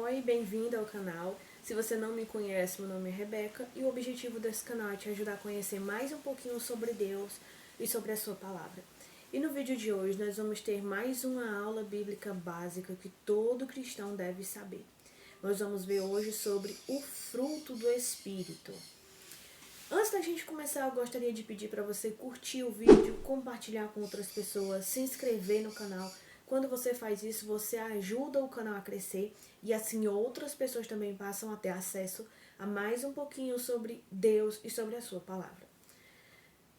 Oi, bem-vindo ao canal. Se você não me conhece, meu nome é Rebeca e o objetivo desse canal é te ajudar a conhecer mais um pouquinho sobre Deus e sobre a sua palavra. E no vídeo de hoje nós vamos ter mais uma aula bíblica básica que todo cristão deve saber. Nós vamos ver hoje sobre o fruto do Espírito. Antes da gente começar, eu gostaria de pedir para você curtir o vídeo, compartilhar com outras pessoas, se inscrever no canal. Quando você faz isso, você ajuda o canal a crescer e assim outras pessoas também passam a ter acesso a mais um pouquinho sobre Deus e sobre a sua palavra.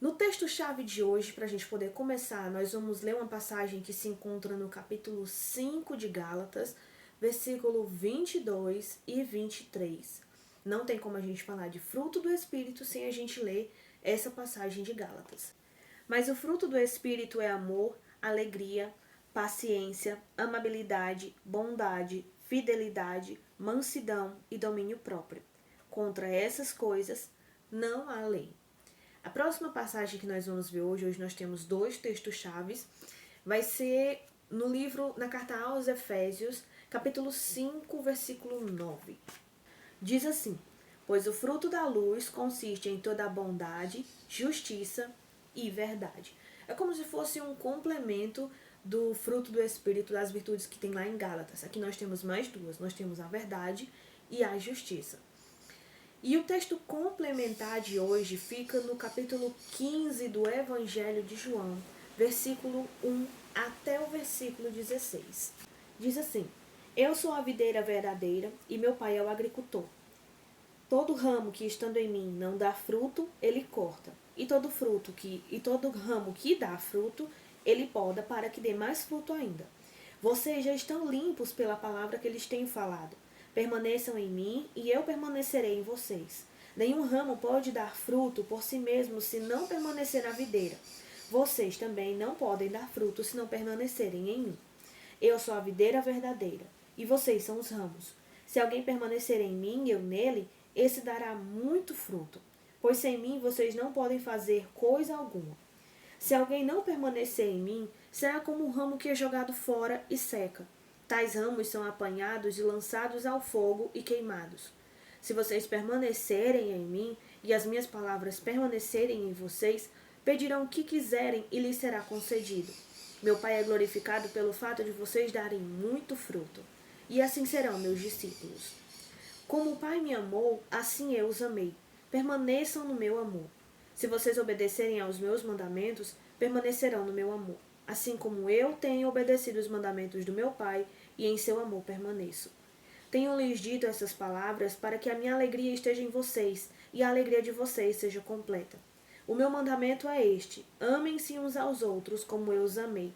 No texto-chave de hoje, para a gente poder começar, nós vamos ler uma passagem que se encontra no capítulo 5 de Gálatas, versículo 22 e 23. Não tem como a gente falar de fruto do Espírito sem a gente ler essa passagem de Gálatas. Mas o fruto do Espírito é amor, alegria, paciência, amabilidade, bondade, fidelidade, mansidão e domínio próprio. Contra essas coisas não há lei. A próxima passagem que nós vamos ver hoje nós temos dois textos chaves, vai ser no livro, na carta aos Efésios, capítulo 5, versículo 9. Diz assim: pois o fruto da luz consiste em toda a bondade, justiça e verdade. É como se fosse um complemento do fruto do Espírito, das virtudes que tem lá em Gálatas. Aqui nós temos mais duas, nós temos a verdade e a justiça. E o texto complementar de hoje fica no capítulo 15 do Evangelho de João, versículo 1 até o versículo 16. Diz assim: eu sou a videira verdadeira e meu pai é o agricultor. Todo ramo que estando em mim não dá fruto, ele corta. E todo ramo que dá fruto, ele poda para que dê mais fruto ainda. Vocês já estão limpos pela palavra que lhes tenho falado. Permaneçam em mim e eu permanecerei em vocês. Nenhum ramo pode dar fruto por si mesmo se não permanecer na videira. Vocês também não podem dar fruto se não permanecerem em mim. Eu sou a videira verdadeira e vocês são os ramos. Se alguém permanecer em mim e eu nele, esse dará muito fruto, pois sem mim vocês não podem fazer coisa alguma. Se alguém não permanecer em mim, será como um ramo que é jogado fora e seca. Tais ramos são apanhados e lançados ao fogo e queimados. Se vocês permanecerem em mim e as minhas palavras permanecerem em vocês, pedirão o que quiserem e lhes será concedido. Meu Pai é glorificado pelo fato de vocês darem muito fruto, e assim serão meus discípulos. Como o Pai me amou, assim eu os amei. Permaneçam no meu amor. Se vocês obedecerem aos meus mandamentos, permanecerão no meu amor. Assim como eu tenho obedecido os mandamentos do meu Pai, e em seu amor permaneço. Tenho-lhes dito essas palavras para que a minha alegria esteja em vocês, e a alegria de vocês seja completa. O meu mandamento é este: amem-se uns aos outros como eu os amei.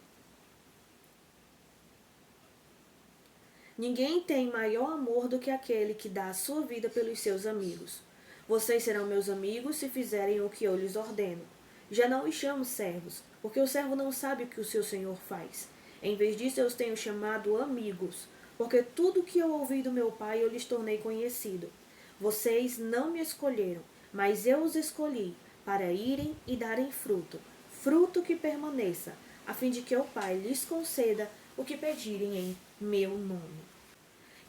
Ninguém tem maior amor do que aquele que dá a sua vida pelos seus amigos. Vocês serão meus amigos se fizerem o que eu lhes ordeno. Já não os chamo servos, porque o servo não sabe o que o seu senhor faz. Em vez disso, eu os tenho chamado amigos, porque tudo o que eu ouvi do meu pai eu lhes tornei conhecido. Vocês não me escolheram, mas eu os escolhi para irem e darem fruto, fruto que permaneça, a fim de que o Pai lhes conceda o que pedirem em meu nome.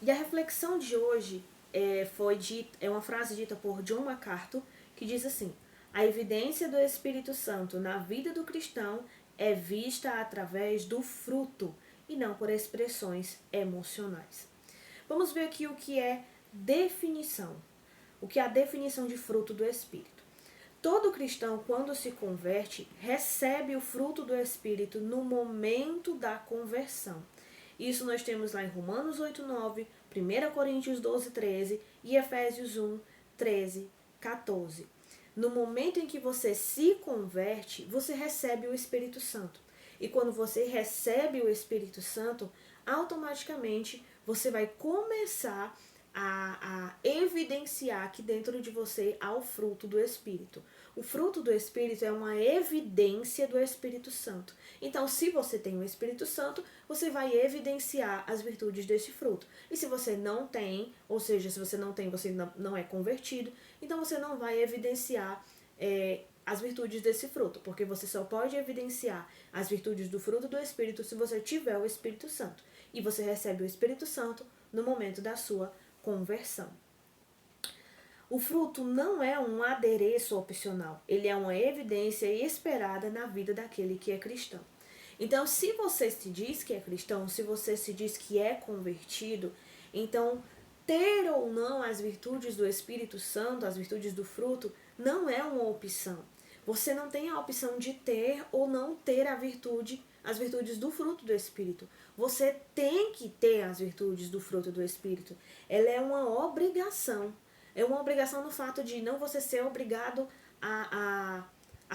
E a reflexão de hoje é uma frase dita por John MacArthur, que diz assim: a evidência do Espírito Santo na vida do cristão é vista através do fruto e não por expressões emocionais. Vamos ver aqui o que é definição. O que é a definição de fruto do Espírito? Todo cristão, quando se converte, recebe o fruto do Espírito no momento da conversão. Isso nós temos lá em Romanos 8:9, 1 Coríntios 12:13 e Efésios 1:13, 14. No momento em que você se converte, você recebe o Espírito Santo. E quando você recebe o Espírito Santo, automaticamente você vai começar a evidenciar que dentro de você há o fruto do Espírito. O fruto do Espírito é uma evidência do Espírito Santo. Então, se você tem o Espírito Santo, você vai evidenciar as virtudes desse fruto. E se você não tem, ou seja, se você não tem, você não é convertido, então você não vai evidenciar as virtudes desse fruto, porque você só pode evidenciar as virtudes do fruto do Espírito se você tiver o Espírito Santo. E você recebe o Espírito Santo no momento da sua conversão. O fruto não é um adereço opcional, ele é uma evidência esperada na vida daquele que é cristão. Então, se você se diz que é cristão, se você se diz que é convertido, então ter ou não as virtudes do Espírito Santo, as virtudes do fruto, não é uma opção. Você não tem a opção de ter ou não ter as virtudes do fruto do Espírito. Você tem que ter as virtudes do fruto do Espírito. Ela é uma obrigação. É uma obrigação no fato de não você ser obrigado a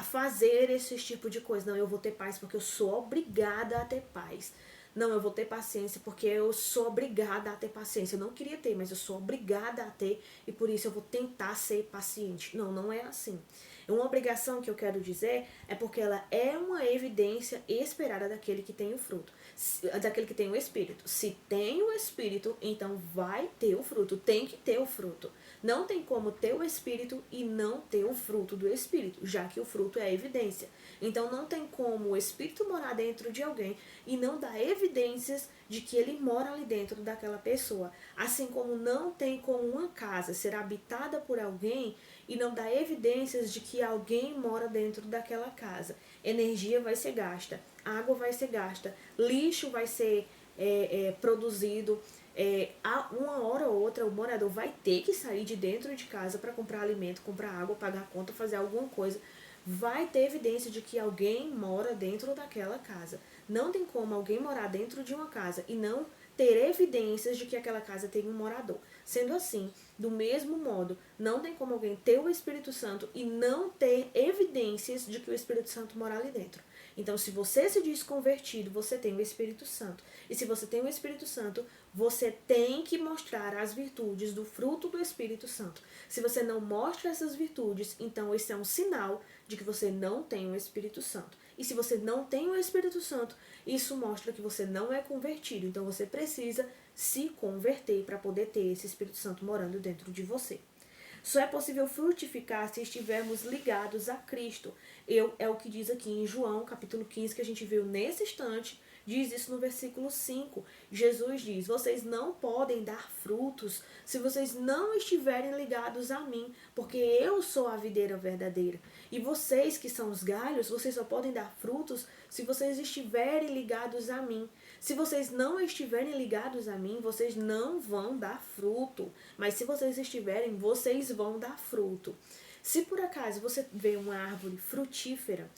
fazer esse tipo de coisa. Não, eu vou ter paz porque eu sou obrigada a ter paz. Não, eu vou ter paciência porque eu sou obrigada a ter paciência. Eu não queria ter, mas eu sou obrigada a ter e por isso eu vou tentar ser paciente. Não, não é assim. Uma obrigação que eu quero dizer é porque ela é uma evidência esperada daquele que tem o fruto, daquele que tem o Espírito. Se tem o Espírito, então vai ter o fruto, tem que ter o fruto. Não tem como ter o Espírito e não ter o fruto do Espírito, já que o fruto é a evidência. Então não tem como o Espírito morar dentro de alguém e não dar evidências de que ele mora ali dentro daquela pessoa. Assim como não tem como uma casa ser habitada por alguém e não dar evidências de que alguém mora dentro daquela casa. Energia vai ser gasta, água vai ser gasta, lixo vai ser produzido. Uma hora ou outra o morador vai ter que sair de dentro de casa para comprar alimento, comprar água, pagar conta, fazer alguma coisa. Vai ter evidência de que alguém mora dentro daquela casa. Não tem como alguém morar dentro de uma casa e não ter evidências de que aquela casa tem um morador. Sendo assim, do mesmo modo, não tem como alguém ter o Espírito Santo e não ter evidências de que o Espírito Santo mora ali dentro. Então, se você se diz convertido, você tem o Espírito Santo. E se você tem o Espírito Santo, você tem que mostrar as virtudes do fruto do Espírito Santo. Se você não mostra essas virtudes, então esse é um sinal de que você não tem o Espírito Santo. E se você não tem o Espírito Santo, isso mostra que você não é convertido. Então você precisa se converter para poder ter esse Espírito Santo morando dentro de você. Só é possível frutificar se estivermos ligados a Cristo. É o que diz aqui em João, capítulo 15, que a gente viu nesse instante, diz isso no versículo 5. Jesus diz, vocês não podem dar frutos se vocês não estiverem ligados a mim, porque eu sou a videira verdadeira. E vocês que são os galhos, vocês só podem dar frutos se vocês estiverem ligados a mim. Se vocês não estiverem ligados a mim, vocês não vão dar fruto. Mas se vocês estiverem, vocês vão dar fruto. Se por acaso você vê uma árvore frutífera,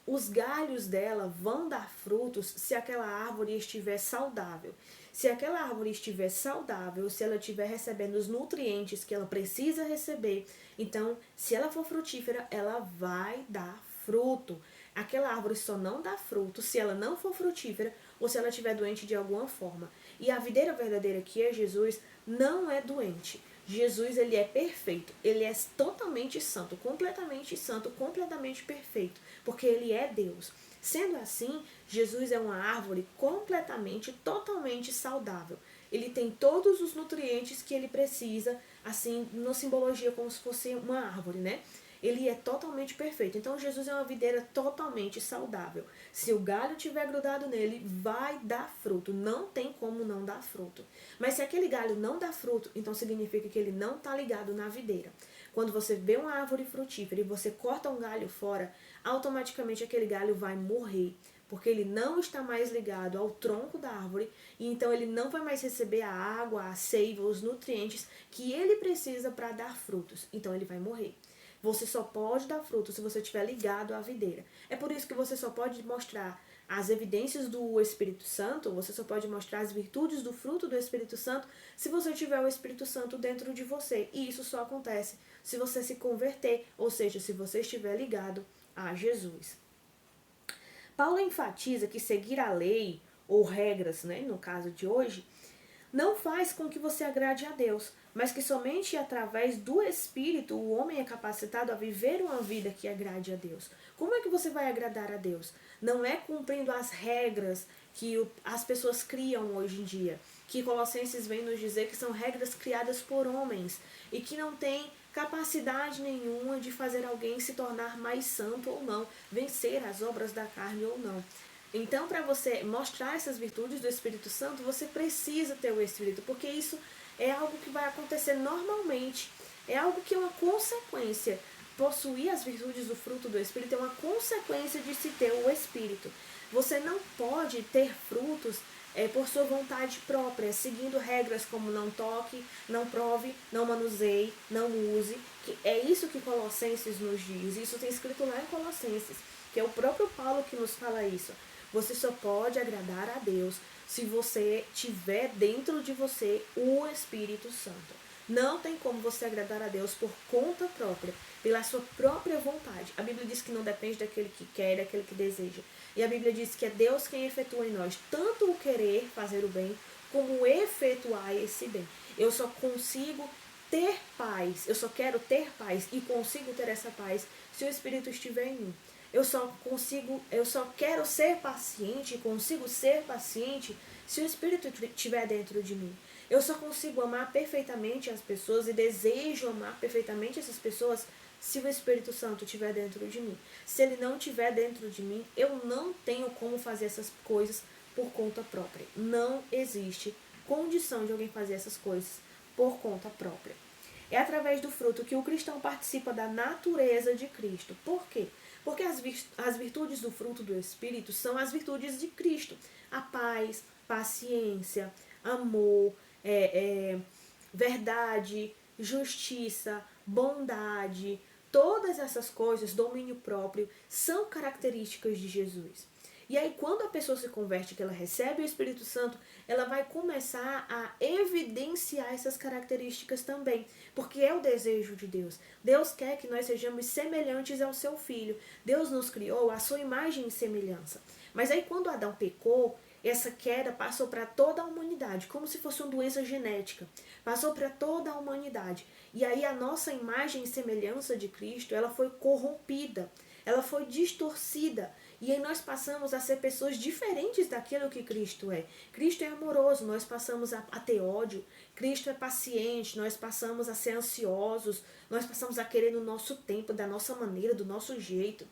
os galhos dela vão dar frutos se aquela árvore estiver saudável. Se aquela árvore estiver saudável, se ela estiver recebendo os nutrientes que ela precisa receber, então, se ela for frutífera, ela vai dar fruto. Aquela árvore só não dá fruto se ela não for frutífera ou se ela estiver doente de alguma forma. E a videira verdadeira, que é Jesus, não é doente. Jesus, ele é perfeito, ele é totalmente santo, completamente perfeito, porque ele é Deus. Sendo assim, Jesus é uma árvore completamente, totalmente saudável. Ele tem todos os nutrientes que ele precisa, assim, na simbologia como se fosse uma árvore, né? Ele é totalmente perfeito. Então, Jesus é uma videira totalmente saudável. Se o galho tiver grudado nele, vai dar fruto. Não tem como não dar fruto. Mas se aquele galho não dá fruto, então significa que ele não está ligado na videira. Quando você vê uma árvore frutífera e você corta um galho fora, automaticamente aquele galho vai morrer. Porque ele não está mais ligado ao tronco da árvore e então ele não vai mais receber a água, a seiva, os nutrientes que ele precisa para dar frutos. Então ele vai morrer. Você só pode dar fruto se você estiver ligado à videira. É por isso que você só pode mostrar as evidências do Espírito Santo, você só pode mostrar as virtudes do fruto do Espírito Santo se você tiver o Espírito Santo dentro de você. E isso só acontece se você se converter, ou seja, se você estiver ligado a Jesus. Paulo enfatiza que seguir a lei, ou regras, né, no caso de hoje, não faz com que você agrade a Deus, mas que somente através do Espírito o homem é capacitado a viver uma vida que agrade a Deus. Como é que você vai agradar a Deus? Não é cumprindo as regras que as pessoas criam hoje em dia, que Colossenses vem nos dizer que são regras criadas por homens e que não tem capacidade nenhuma de fazer alguém se tornar mais santo ou não, vencer as obras da carne ou não. Então, para você mostrar essas virtudes do Espírito Santo, você precisa ter o Espírito, porque isso é algo que vai acontecer normalmente, é algo que é uma consequência. Possuir as virtudes do fruto do Espírito é uma consequência de se ter o Espírito. Você não pode ter frutos por sua vontade própria, seguindo regras como não toque, não prove, não manuseie, não use. Que é isso que Colossenses nos diz. Isso tem escrito lá em Colossenses, que é o próprio Paulo que nos fala isso. Você só pode agradar a Deus se você tiver dentro de você o Espírito Santo. Não tem como você agradar a Deus por conta própria, pela sua própria vontade. A Bíblia diz que não depende daquele que quer, daquele que deseja. E a Bíblia diz que é Deus quem efetua em nós tanto o querer fazer o bem, como o efetuar esse bem. Eu só consigo ter paz, eu só quero ter paz e consigo ter essa paz se o Espírito estiver em mim. Eu só quero ser paciente, consigo ser paciente se o Espírito estiver dentro de mim. Eu só consigo amar perfeitamente as pessoas e desejo amar perfeitamente essas pessoas se o Espírito Santo estiver dentro de mim. Se ele não estiver dentro de mim, eu não tenho como fazer essas coisas por conta própria. Não existe condição de alguém fazer essas coisas por conta própria. É através do fruto que o cristão participa da natureza de Cristo. Por quê? Porque as virtudes do fruto do Espírito são as virtudes de Cristo. A paz, paciência, amor, verdade, justiça, bondade, todas essas coisas, domínio próprio, são características de Jesus. E aí, quando a pessoa se converte, que ela recebe o Espírito Santo, ela vai começar a evidenciar essas características também, porque é o desejo de Deus. Deus quer que nós sejamos semelhantes ao seu Filho. Deus nos criou à sua imagem e semelhança. Mas aí, quando Adão pecou, essa queda passou para toda a humanidade, como se fosse uma doença genética. Passou para toda a humanidade. E aí a nossa imagem e semelhança de Cristo, ela foi corrompida, ela foi distorcida. E aí nós passamos a ser pessoas diferentes daquilo que Cristo é. Cristo é amoroso, nós passamos a ter ódio. Cristo é paciente, nós passamos a ser ansiosos. Nós passamos a querer no nosso tempo, da nossa maneira, do nosso jeito.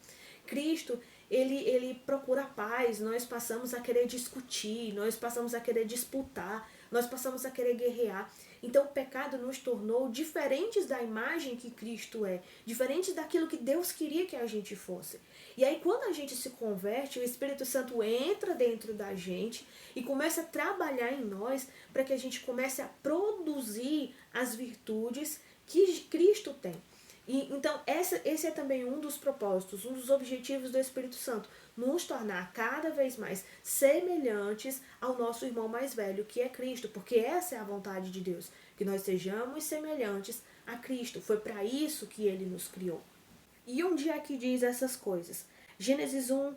Cristo, ele procura paz, nós passamos a querer discutir, nós passamos a querer disputar, nós passamos a querer guerrear. Então o pecado nos tornou diferentes da imagem que Cristo é, diferentes daquilo que Deus queria que a gente fosse. E aí quando a gente se converte, o Espírito Santo entra dentro da gente e começa a trabalhar em nós para que a gente comece a produzir as virtudes que Cristo tem. Então, esse é também um dos propósitos, um dos objetivos do Espírito Santo, nos tornar cada vez mais semelhantes ao nosso irmão mais velho, que é Cristo, porque essa é a vontade de Deus, que nós sejamos semelhantes a Cristo. Foi para isso que ele nos criou. E onde é que diz essas coisas? Gênesis 1,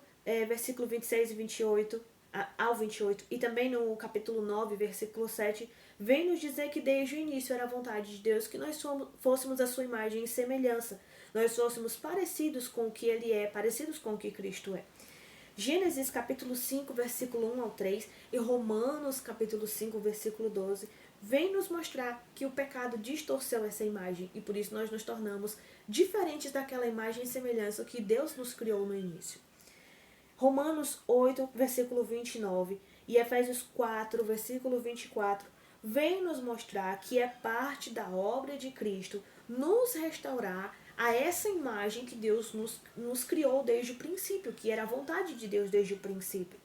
versículo 26 e 28 ao 28, e também no capítulo 9, versículo 7, vem nos dizer que desde o início era a vontade de Deus que nós fôssemos a sua imagem e semelhança. Nós fôssemos parecidos com o que ele é, parecidos com o que Cristo é. Gênesis capítulo 5, versículo 1 ao 3 e Romanos capítulo 5, versículo 12, vem nos mostrar que o pecado distorceu essa imagem e por isso nós nos tornamos diferentes daquela imagem e semelhança que Deus nos criou no início. Romanos 8, versículo 29 e Efésios 4, versículo 24, vem nos mostrar que é parte da obra de Cristo nos restaurar a essa imagem que Deus nos criou desde o princípio, que era a vontade de Deus desde o princípio.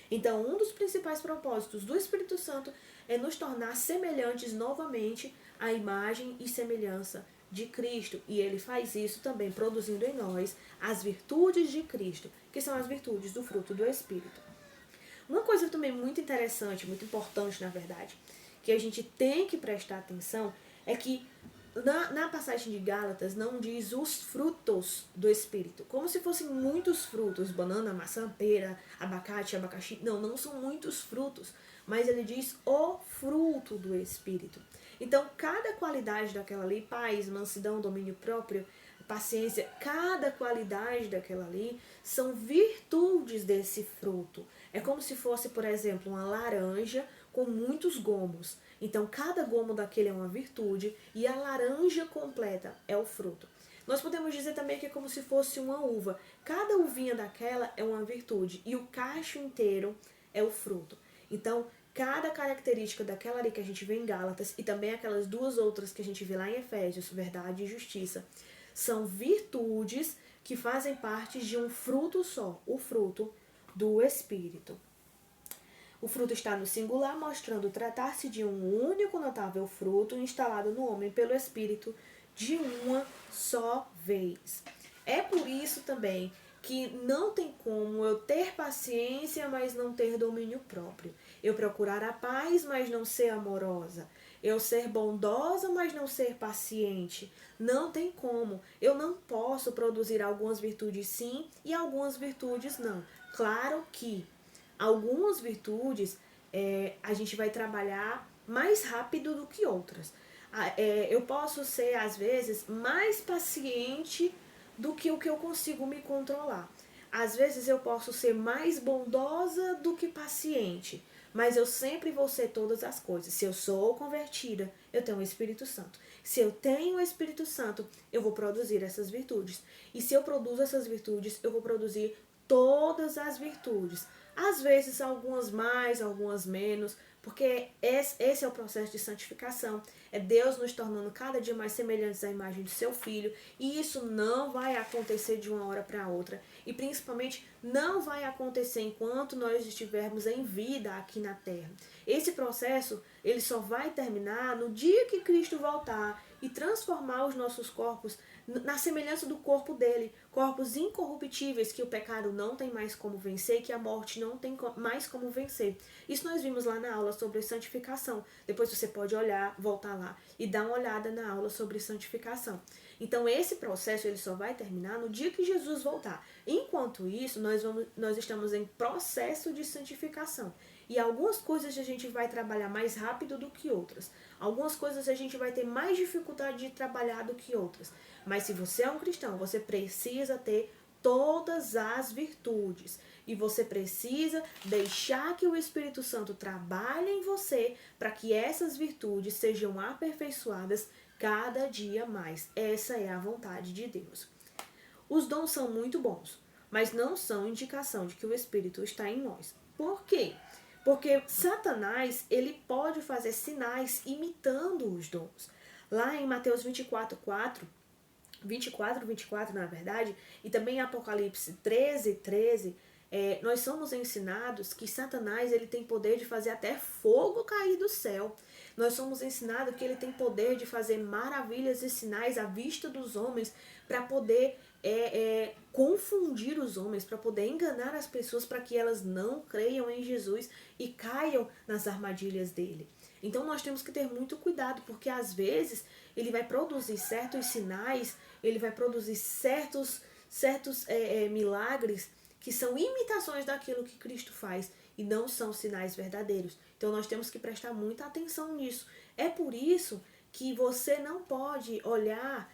Então, um dos principais propósitos do Espírito Santo é nos tornar semelhantes novamente à imagem e semelhança de Cristo. E ele faz isso também produzindo em nós as virtudes de Cristo, que são as virtudes do fruto do Espírito. Uma coisa também muito interessante, muito importante na verdade, que a gente tem que prestar atenção, é que na passagem de Gálatas não diz os frutos do Espírito, como se fossem muitos frutos, banana, maçã, pera, abacate, abacaxi. Não são muitos frutos, mas ele diz o fruto do Espírito. Então, cada qualidade daquela ali, paz, mansidão, domínio próprio, paciência, cada qualidade daquela ali são virtudes desse fruto. É como se fosse, por exemplo, uma laranja com muitos gomos. Então, cada gomo daquele é uma virtude e a laranja completa é o fruto. Nós podemos dizer também que é como se fosse uma uva. Cada uvinha daquela é uma virtude e o cacho inteiro é o fruto. Então, cada característica daquela ali que a gente vê em Gálatas e também aquelas duas outras que a gente vê lá em Efésios, verdade e justiça, são virtudes que fazem parte de um fruto só, o fruto do Espírito. O fruto está no singular, mostrando tratar-se de um único notável fruto instalado no homem pelo Espírito de uma só vez. É por isso também que não tem como eu ter paciência, mas não ter domínio próprio. Eu procurar a paz, mas não ser amorosa. Eu ser bondosa, mas não ser paciente. Não tem como. Eu não posso produzir algumas virtudes sim e algumas virtudes não. Claro que algumas virtudes a gente vai trabalhar mais rápido do que outras. Eu posso ser, às vezes, mais paciente do que o que eu consigo me controlar. Às vezes eu posso ser mais bondosa do que paciente, mas eu sempre vou ser todas as coisas. Se eu sou convertida, eu tenho o Espírito Santo. Se eu tenho o Espírito Santo, eu vou produzir essas virtudes. E se eu produzo essas virtudes, eu vou produzir todas as virtudes. Às vezes algumas mais, algumas menos, porque esse é o processo de santificação. É Deus nos tornando cada dia mais semelhantes à imagem do seu Filho. E isso não vai acontecer de uma hora para outra. E principalmente não vai acontecer enquanto nós estivermos em vida aqui na terra. Esse processo, ele só vai terminar no dia que Cristo voltar e transformar os nossos corpos na semelhança do corpo dele, corpos incorruptíveis que o pecado não tem mais como vencer, que a morte não tem mais como vencer. Isso nós vimos lá na aula sobre santificação. Depois você pode olhar, voltar lá e dar uma olhada na aula sobre santificação. Então esse processo ele só vai terminar no dia que Jesus voltar. Enquanto isso, nós estamos em processo de santificação. E algumas coisas a gente vai trabalhar mais rápido do que outras. Algumas coisas a gente vai ter mais dificuldade de trabalhar do que outras. Mas se você é um cristão, você precisa ter todas as virtudes. E você precisa deixar que o Espírito Santo trabalhe em você para que essas virtudes sejam aperfeiçoadas cada dia mais. Essa é a vontade de Deus. Os dons são muito bons, mas não são indicação de que o Espírito está em nós. Por quê? Porque Satanás, ele pode fazer sinais imitando os dons. Lá em Mateus 24, na verdade, e também em Apocalipse 13, nós somos ensinados que Satanás ele tem poder de fazer até fogo cair do céu. Nós somos ensinados que ele tem poder de fazer maravilhas e sinais à vista dos homens para poder confundir os homens, para poder enganar as pessoas para que elas não creiam em Jesus e caiam nas armadilhas dele. Então nós temos que ter muito cuidado, porque às vezes ele vai produzir certos sinais, ele vai produzir certos milagres que são imitações daquilo que Cristo faz e não são sinais verdadeiros. Então nós temos que prestar muita atenção nisso. É por isso que você não pode olhar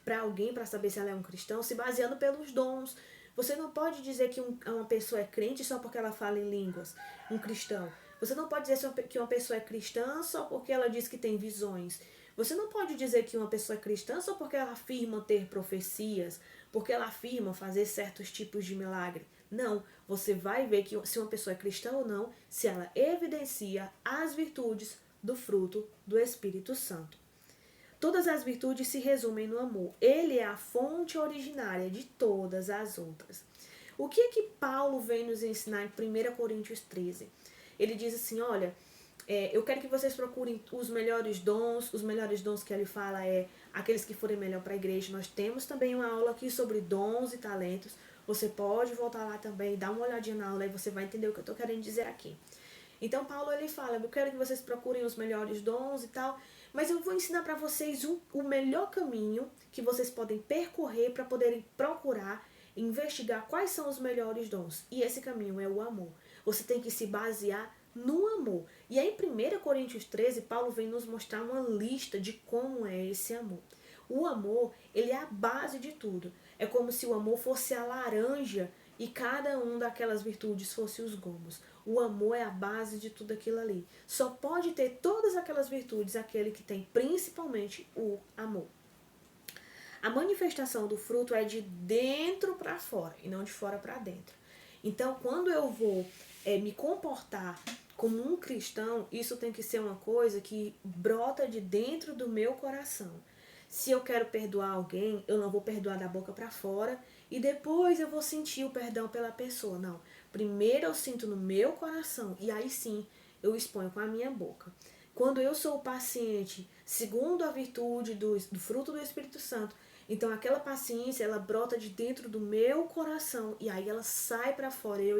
para alguém para saber se ela é um cristão se baseando pelos dons. Você não pode dizer que uma pessoa é crente só porque ela fala em línguas, um cristão. Você não pode dizer que uma pessoa é cristã só porque ela diz que tem visões. Você não pode dizer que uma pessoa é cristã só porque ela afirma ter profecias, porque ela afirma fazer certos tipos de milagre. Não, você vai ver que se uma pessoa é cristã ou não, se ela evidencia as virtudes do fruto do Espírito Santo. Todas as virtudes se resumem no amor. Ele é a fonte originária de todas as outras. O que é que Paulo vem nos ensinar em 1 Coríntios 13? Ele diz assim, olha, eu quero que vocês procurem os melhores dons que ele fala aqueles que forem melhor para a igreja. Nós temos também uma aula aqui sobre dons e talentos. Você pode voltar lá também, dar uma olhadinha na aula e você vai entender o que eu estou querendo dizer aqui. Então Paulo ele fala, eu quero que vocês procurem os melhores dons e tal, mas eu vou ensinar para vocês o melhor caminho que vocês podem percorrer para poderem procurar, investigar quais são os melhores dons. E esse caminho é o amor. Você tem que se basear no amor. E aí em 1 Coríntios 13, Paulo vem nos mostrar uma lista de como é esse amor. O amor, ele é a base de tudo. É como se o amor fosse a laranja e cada uma daquelas virtudes fosse os gomos. O amor é a base de tudo aquilo ali. Só pode ter todas aquelas virtudes aquele que tem principalmente o amor. A manifestação do fruto é de dentro para fora e não de fora para dentro. Então, quando eu vou me comportar como um cristão, isso tem que ser uma coisa que brota de dentro do meu coração. Se eu quero perdoar alguém, eu não vou perdoar da boca para fora e depois eu vou sentir o perdão pela pessoa. Não. Primeiro eu sinto no meu coração e aí sim eu exponho com a minha boca. Quando eu sou paciente, segundo a virtude do fruto do Espírito Santo, então aquela paciência, ela brota de dentro do meu coração e aí ela sai para fora. Eu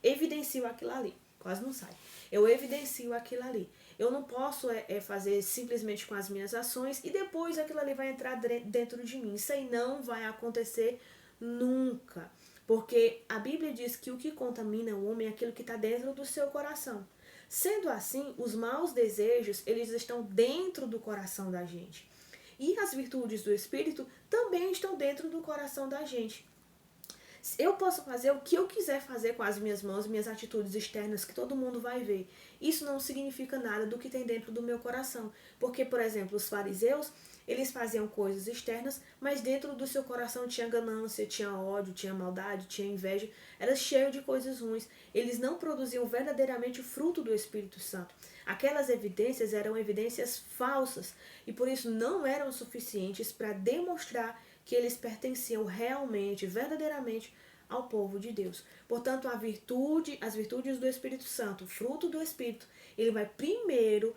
evidencio aquilo ali. Quase não sai. Eu evidencio aquilo ali. Eu não posso fazer simplesmente com as minhas ações e depois aquilo ali vai entrar dentro de mim. Isso aí não vai acontecer nunca. Porque a Bíblia diz que o que contamina o homem é aquilo que está dentro do seu coração. Sendo assim, os maus desejos, eles estão dentro do coração da gente. E as virtudes do Espírito também estão dentro do coração da gente. Eu posso fazer o que eu quiser fazer com as minhas mãos, minhas atitudes externas, que todo mundo vai ver. Isso não significa nada do que tem dentro do meu coração. Porque, por exemplo, os fariseus, eles faziam coisas externas, mas dentro do seu coração tinha ganância, tinha ódio, tinha maldade, tinha inveja. Era cheio de coisas ruins. Eles não produziam verdadeiramente o fruto do Espírito Santo. Aquelas evidências eram evidências falsas e por isso não eram suficientes para demonstrar que eles pertenciam realmente, verdadeiramente ao povo de Deus. Portanto, as virtudes do Espírito Santo, o fruto do Espírito, ele vai primeiro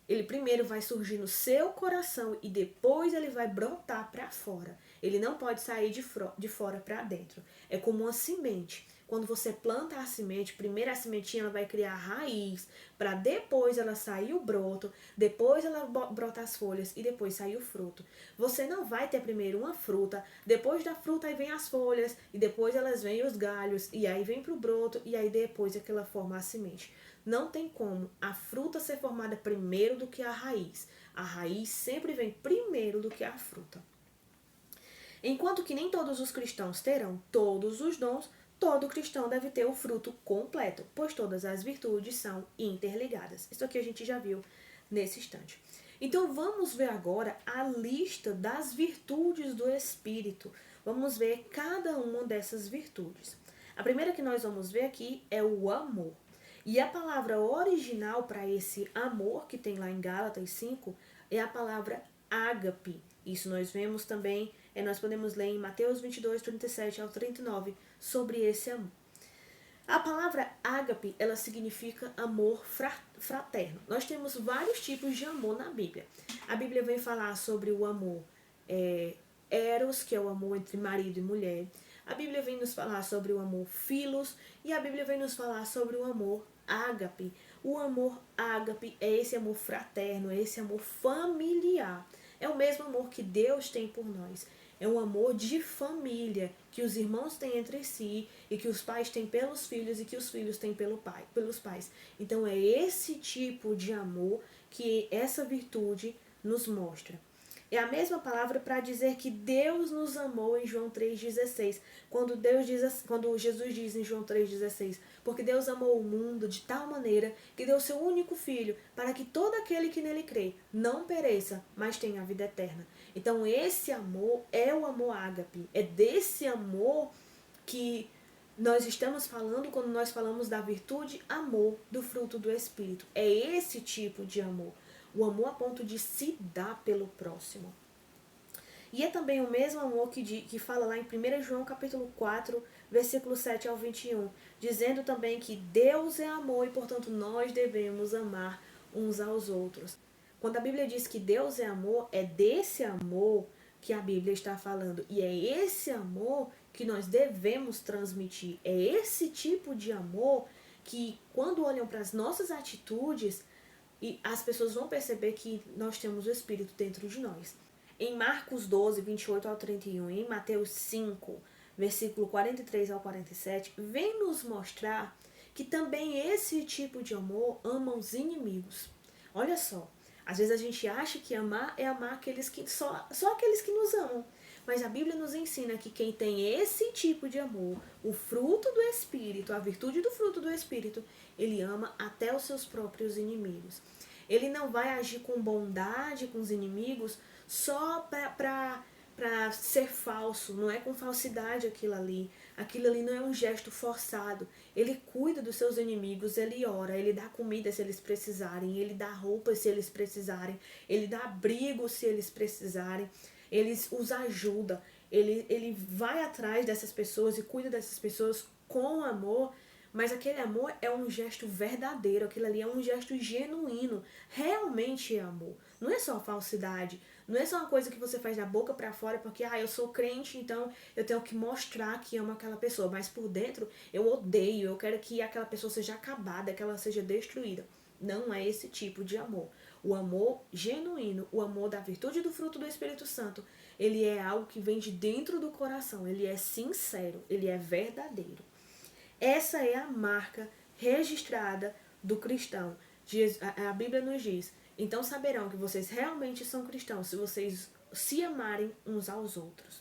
ele primeiro vai surgir no seu coração e depois ele vai brotar para fora. Ele não pode sair de fora para dentro. É como uma semente. Quando você planta a semente, primeiro a sementinha ela vai criar raiz, para depois ela sair o broto, depois ela brota as folhas e depois sair o fruto. Você não vai ter primeiro uma fruta, depois da fruta aí vem as folhas, e depois elas vêm os galhos, e aí vem pro broto, e aí depois é que ela forma a semente. Não tem como a fruta ser formada primeiro do que a raiz. A raiz sempre vem primeiro do que a fruta. Enquanto que nem todos os cristãos terão todos os dons, todo cristão deve ter o fruto completo, pois todas as virtudes são interligadas. Isso aqui a gente já viu nesse instante. Então vamos ver agora a lista das virtudes do Espírito. Vamos ver cada uma dessas virtudes. A primeira que nós vamos ver aqui é o amor. E a palavra original para esse amor que tem lá em Gálatas 5 é a palavra ágape. Isso nós vemos também, nós podemos ler em Mateus 22, 37 ao 39 sobre esse amor. A palavra ágape, ela significa amor fraterno. Nós temos vários tipos de amor na Bíblia. A Bíblia vem falar sobre o amor eros, que é o amor entre marido e mulher. A Bíblia vem nos falar sobre o amor filos e a Bíblia vem nos falar sobre o amor ágape. O amor ágape é esse amor fraterno, é esse amor familiar. É o mesmo amor que Deus tem por nós. É um amor de família que os irmãos têm entre si e que os pais têm pelos filhos e que os filhos têm pelos pais. Então é esse tipo de amor que essa virtude nos mostra. É a mesma palavra para dizer que Deus nos amou em João 3,16. Quando Jesus diz em João 3,16, porque Deus amou o mundo de tal maneira que deu seu único filho, para que todo aquele que nele crê não pereça, mas tenha a vida eterna. Então esse amor é o amor ágape. É desse amor que nós estamos falando quando nós falamos da virtude amor do fruto do Espírito. É esse tipo de amor. O amor a ponto de se dar pelo próximo. E é também o mesmo amor que fala lá em 1 João capítulo 4, versículo 7 ao 21, dizendo também que Deus é amor e, portanto, nós devemos amar uns aos outros. Quando a Bíblia diz que Deus é amor, é desse amor que a Bíblia está falando. E é esse amor que nós devemos transmitir. É esse tipo de amor que, quando olham para as nossas atitudes, e as pessoas vão perceber que nós temos o Espírito dentro de nós. Em Marcos 12, 28 ao 31, em Mateus 5, versículo 43 ao 47, vem nos mostrar que também esse tipo de amor ama os inimigos. Olha só, às vezes a gente acha que amar é amar aqueles que só aqueles que nos amam. Mas a Bíblia nos ensina que quem tem esse tipo de amor, o fruto do Espírito, a virtude do fruto do Espírito, ele ama até os seus próprios inimigos. Ele não vai agir com bondade com os inimigos só para ser falso, não é com falsidade aquilo ali. Aquilo ali não é um gesto forçado. Ele cuida dos seus inimigos, ele ora, ele dá comida se eles precisarem, ele dá roupa se eles precisarem, ele dá abrigo se eles precisarem, ele os ajuda, ele vai atrás dessas pessoas e cuida dessas pessoas com amor, mas aquele amor é um gesto verdadeiro, aquilo ali é um gesto genuíno, realmente é amor. Não é só falsidade, não é só uma coisa que você faz da boca pra fora porque, eu sou crente, então eu tenho que mostrar que amo aquela pessoa, mas por dentro eu odeio, eu quero que aquela pessoa seja acabada, que ela seja destruída. Não é esse tipo de amor. O amor genuíno, o amor da virtude do fruto do Espírito Santo, ele é algo que vem de dentro do coração, ele é sincero, ele é verdadeiro. Essa é a marca registrada do cristão. A Bíblia nos diz: então saberão que vocês realmente são cristãos se vocês se amarem uns aos outros.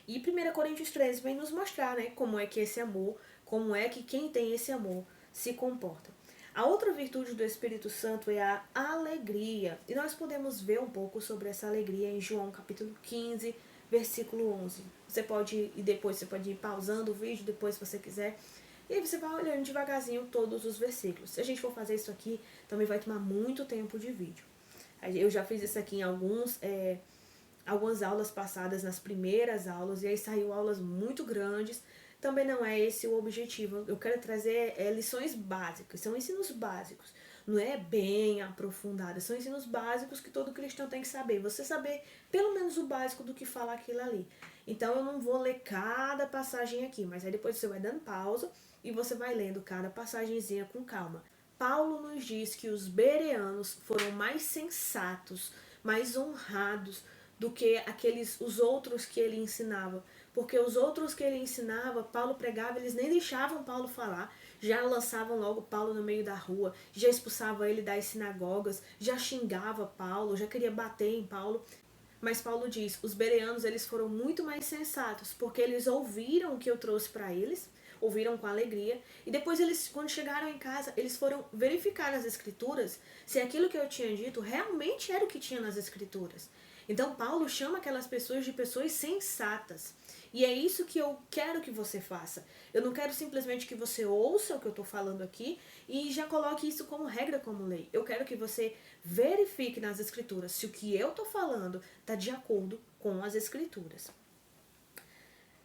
E 1 Coríntios 13 vem nos mostrar, né, como é que esse amor, como é que quem tem esse amor se comporta. A outra virtude do Espírito Santo é a alegria. E nós podemos ver um pouco sobre essa alegria em João capítulo 15, versículo 11. Você pode ir pausando o vídeo depois se você quiser. E aí você vai olhando devagarzinho todos os versículos. Se a gente for fazer isso aqui, também vai tomar muito tempo de vídeo. Eu já fiz isso aqui em algumas aulas passadas, nas primeiras aulas, e aí saiu aulas muito grandes. Também não é esse o objetivo. Eu quero trazer lições básicas, são ensinos básicos. Não é bem aprofundado, são ensinos básicos que todo cristão tem que saber. Você saber pelo menos o básico do que fala aquilo ali. Então eu não vou ler cada passagem aqui, mas aí depois você vai dando pausa e você vai lendo cada passagenzinha com calma. Paulo nos diz que os bereanos foram mais sensatos, mais honrados do que os outros que ele ensinava. Porque os outros que ele ensinava, Paulo pregava, eles nem deixavam Paulo falar, já lançavam logo Paulo no meio da rua, já expulsavam ele das sinagogas, já xingava Paulo, já queria bater em Paulo. Mas Paulo diz, os bereanos eles foram muito mais sensatos, porque eles ouviram o que eu trouxe para eles, ouviram com alegria, e depois eles, quando chegaram em casa, eles foram verificar nas escrituras se aquilo que eu tinha dito realmente era o que tinha nas escrituras. Então Paulo chama aquelas pessoas de pessoas sensatas. E é isso que eu quero que você faça. Eu não quero simplesmente que você ouça o que eu estou falando aqui e já coloque isso como regra, como lei. Eu quero que você verifique nas escrituras se o que eu estou falando está de acordo com as escrituras.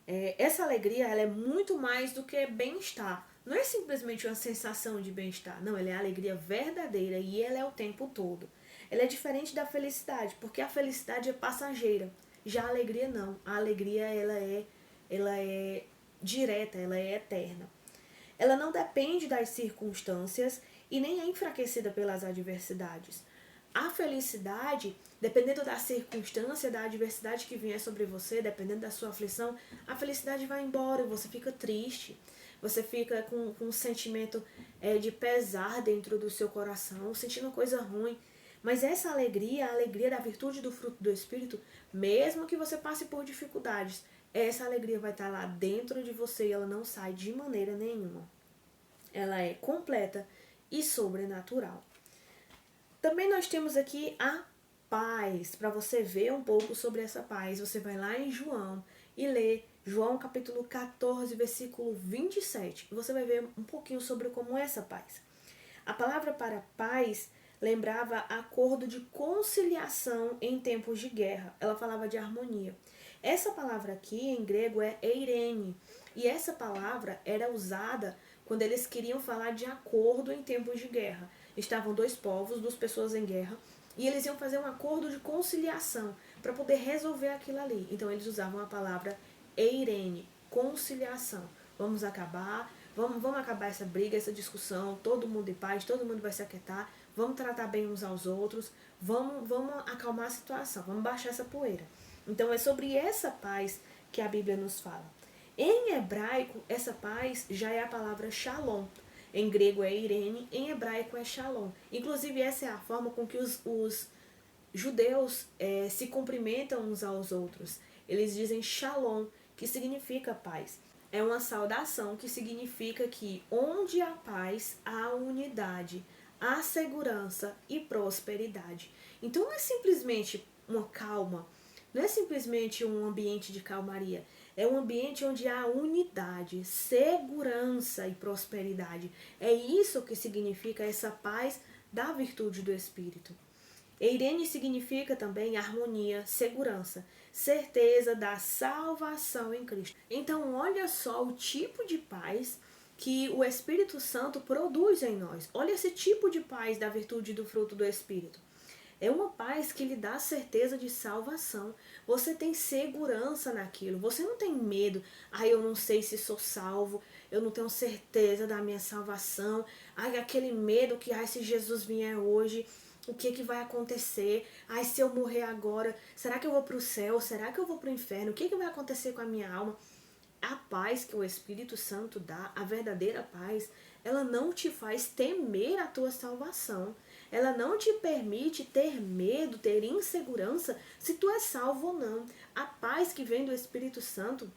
Essa alegria ela é muito mais do que bem-estar. Não é simplesmente uma sensação de bem-estar. Não, ela é a alegria verdadeira e ela é o tempo todo. Ela é diferente da felicidade, porque a felicidade é passageira. Já a alegria não. A alegria ela é direta, ela é eterna. Ela não depende das circunstâncias e nem é enfraquecida pelas adversidades. A felicidade, dependendo da circunstância, da adversidade que vier sobre você, dependendo da sua aflição, a felicidade vai embora, você fica triste, você fica com um sentimento de pesar dentro do seu coração, sentindo coisa ruim. Mas essa alegria, a alegria da virtude do fruto do Espírito, mesmo que você passe por dificuldades, essa alegria vai estar lá dentro de você e ela não sai de maneira nenhuma. Ela é completa e sobrenatural. Também nós temos aqui a paz, para você ver um pouco sobre essa paz. Você vai lá em João e lê João capítulo 14, versículo 27. E você vai ver um pouquinho sobre como é essa paz. A palavra para paz lembrava acordo de conciliação em tempos de guerra. Ela falava de harmonia. Essa palavra aqui em grego é eirene. E essa palavra era usada quando eles queriam falar de acordo em tempos de guerra. Estavam dois povos, duas pessoas em guerra, e eles iam fazer um acordo de conciliação para poder resolver aquilo ali. Então eles usavam a palavra eirene, conciliação. Vamos acabar essa briga, essa discussão, todo mundo em paz, todo mundo vai se aquietar, vamos tratar bem uns aos outros, vamos acalmar a situação, vamos baixar essa poeira. Então é sobre essa paz que a Bíblia nos fala. Em hebraico, essa paz já é a palavra shalom. Em grego é eirene, em hebraico é shalom. Inclusive essa é a forma com que os judeus se cumprimentam uns aos outros. Eles dizem shalom, que significa paz. É uma saudação que significa que onde há paz, há unidade, a segurança e prosperidade. Então não é simplesmente uma calma, não é simplesmente um ambiente de calmaria, é um ambiente onde há unidade, segurança e prosperidade. É isso que significa essa paz da virtude do Espírito. Eirene significa também harmonia, segurança, certeza da salvação em Cristo. Então, olha só o tipo de paz que o Espírito Santo produz em nós. Olha esse tipo de paz da virtude do fruto do Espírito. É uma paz que lhe dá certeza de salvação. Você tem segurança naquilo. Você não tem medo. Eu não sei se sou salvo. Eu não tenho certeza da minha salvação. Aquele medo que, se Jesus vier hoje, o que vai acontecer? Se eu morrer agora, será que eu vou para o céu? Será que eu vou para o inferno? O que vai acontecer com a minha alma? A paz que o Espírito Santo dá, a verdadeira paz, ela não te faz temer a tua salvação. Ela não te permite ter medo, ter insegurança se tu é salvo ou não. A paz que vem do Espírito Santo,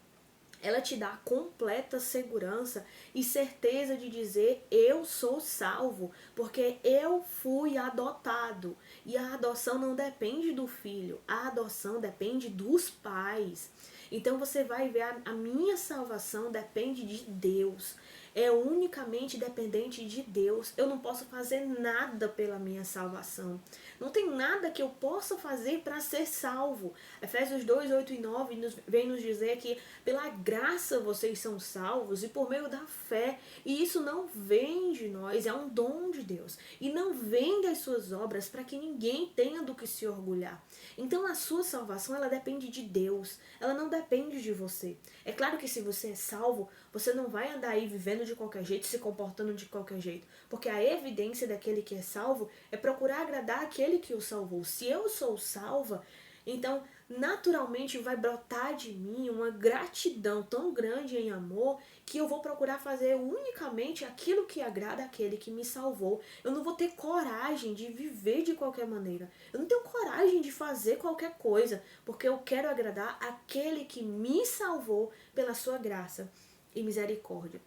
ela te dá completa segurança e certeza de dizer: eu sou salvo, porque eu fui adotado. E a adoção não depende do filho, a adoção depende dos pais. Então você vai ver, a minha salvação depende de Deus. É unicamente dependente de Deus. Eu não posso fazer nada pela minha salvação. Não tem nada que eu possa fazer para ser salvo. Efésios 2, 8 e 9 vem nos dizer que pela graça vocês são salvos e por meio da fé. E isso não vem de nós, é um dom de Deus. E não vem das suas obras para que ninguém tenha do que se orgulhar. Então a sua salvação, ela depende de Deus. Ela não depende de você. É claro que se você é salvo, você não vai andar aí vivendo de qualquer jeito, se comportando de qualquer jeito. Porque a evidência daquele que é salvo é procurar agradar aquele que o salvou. Se eu sou salva, então naturalmente vai brotar de mim uma gratidão tão grande em amor que eu vou procurar fazer unicamente aquilo que agrada àquele que me salvou. Eu não vou ter coragem de viver de qualquer maneira. Eu não tenho coragem de fazer qualquer coisa, porque eu quero agradar aquele que me salvou pela sua graça e misericórdia.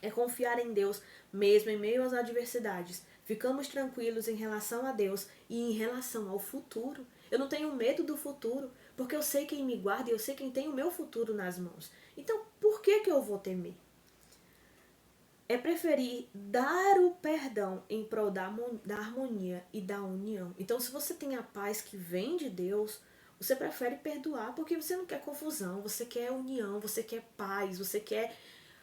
É confiar em Deus mesmo em meio às adversidades. Ficamos tranquilos em relação a Deus e em relação ao futuro. Eu não tenho medo do futuro, porque eu sei quem me guarda e eu sei quem tem o meu futuro nas mãos. Então, por que eu vou temer? É preferir dar o perdão em prol da harmonia e da união. Então, se você tem a paz que vem de Deus, você prefere perdoar porque você não quer confusão, você quer união, você quer paz, você quer